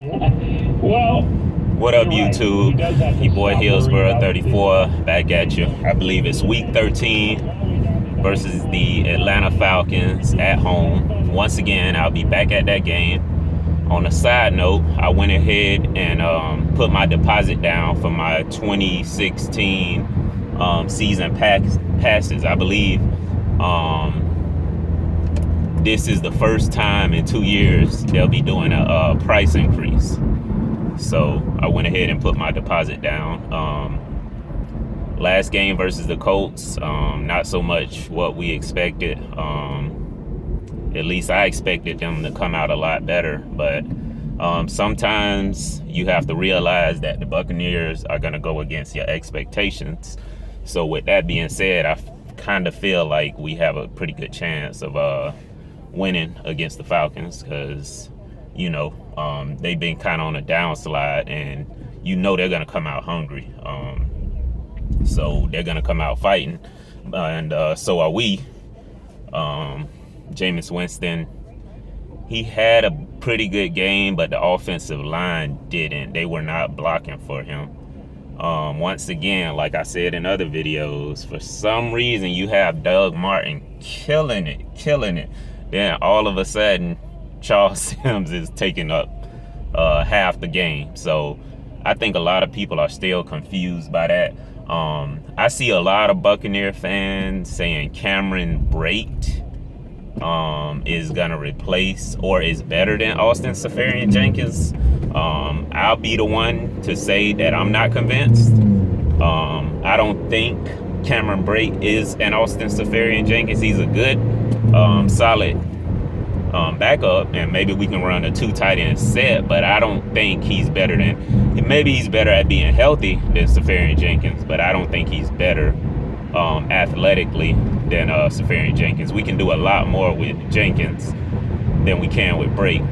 Well, What up, YouTube? Your boy Hillsborough 34 back at you. I believe it's week 13 versus the Atlanta Falcons at home. Once again, I'll be back at that game. On a side note, I went ahead and put my deposit down for my 2016 season passes. I believe this is the first time in 2 years they'll be doing a price increase. So I went ahead and put my deposit down. Last game versus the Colts, not so much what we expected. At least I expected them to come out a lot better. But sometimes you have to realize that the Buccaneers are going to go against your expectations. So with that being said, I kind of feel like we have a pretty good chance of winning against the Falcons because, they've been kind of on a downslide, and they're going to come out hungry. So they're going to come out fighting, and so are we. Jameis Winston, he had a pretty good game, but the offensive line didn't. They were not blocking for him. Once again, like I said in other videos, for some reason you have Doug Martin killing it. Then all of a sudden, Charles Sims is taking up half the game. So I think a lot of people are still confused by that. I see a lot of Buccaneer fans saying Cameron Brate is gonna replace or is better than Austin Seferian-Jenkins. I'll be the one to say that I'm not convinced. I don't think Cameron Brate is an Austin Seferian-Jenkins. He's a good, solid backup, and maybe we can run a 2 tight end set, but I don't think he's better than, maybe he's better at being healthy than Seferian-Jenkins, but I don't think he's better athletically than Seferian-Jenkins. We can do a lot more with Jenkins than we can with Brate.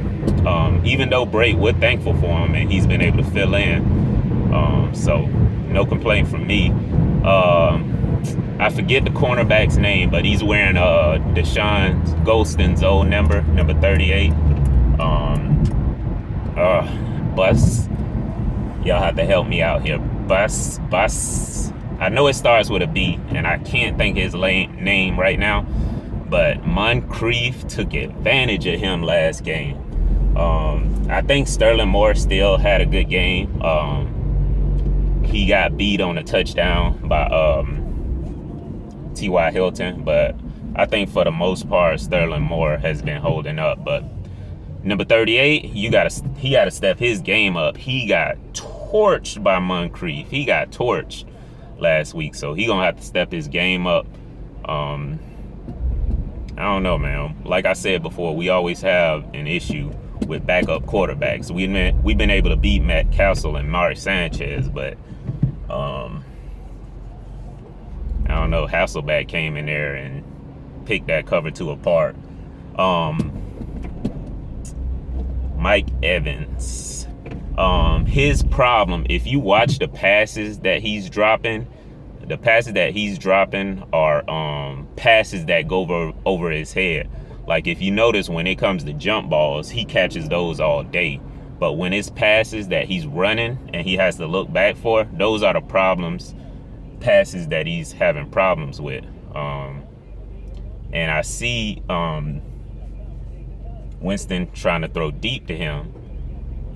Even though Brate, we're thankful for him and he's been able to fill in. So no complaint from me. I forget the cornerback's name, but he's wearing Deshaun Golston's old number 38. Bus. Y'all have to help me out here. Bus. I know it starts with a B, and I can't think his name right now. But Moncrief took advantage of him last game. I think Sterling Moore still had a good game. He got beat on a touchdown by T.Y. Hilton, but I think for the most part, Sterling Moore has been holding up. But number 38, he got to step his game up. He got torched by Moncrief. He got torched last week, so he gonna have to step his game up. I don't know, man. Like I said before, we always have an issue with backup quarterbacks. We've been able to beat Matt Castle and Mari Sanchez, but I don't know. Hasselbeck came in there and picked that cover 2 apart. Mike Evans. His problem, if you watch the passes that he's dropping, are passes that go over his head. Like if you notice, when it comes to jump balls, he catches those all day. But when it's passes that he's running and he has to look back for, those are the passes that he's having problems with. And I see Winston trying to throw deep to him,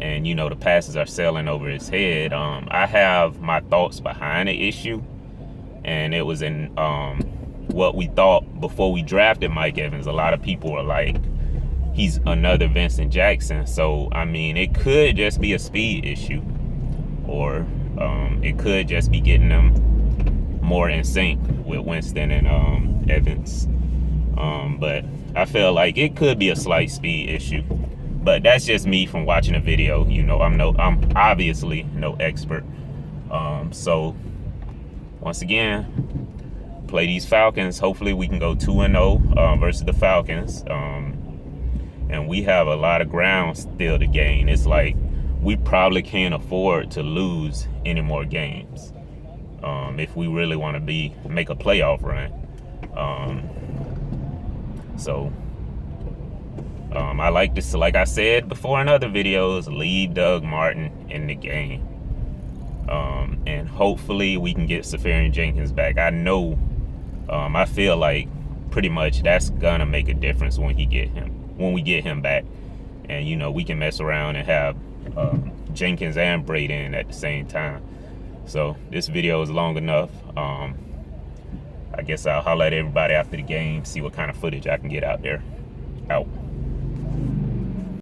and the passes are sailing over his head. I have my thoughts behind the issue, and it was in what we thought before we drafted Mike Evans. A lot of people were like, he's another Vincent Jackson. So I mean, it could just be a speed issue, or it could just be getting them more in sync with Winston and Evans. But I feel like it could be a slight speed issue. But that's just me from watching a video. I'm obviously no expert. So once again, play these Falcons. Hopefully we can go 2-0 versus the Falcons. And we have a lot of ground still to gain. It's like we probably can't afford to lose any more games if we really want to make a playoff run. So I like this, like I said before in other videos, leave Doug Martin in the game. And hopefully we can get Safarian Jenkins back. I know, I feel like pretty much that's gonna make a difference when we get him back. And, you know, we can mess around and have Jenkins and Braden at the same time. So this video is long enough. I guess I'll holler at everybody after the game, see what kind of footage I can get out there. Out.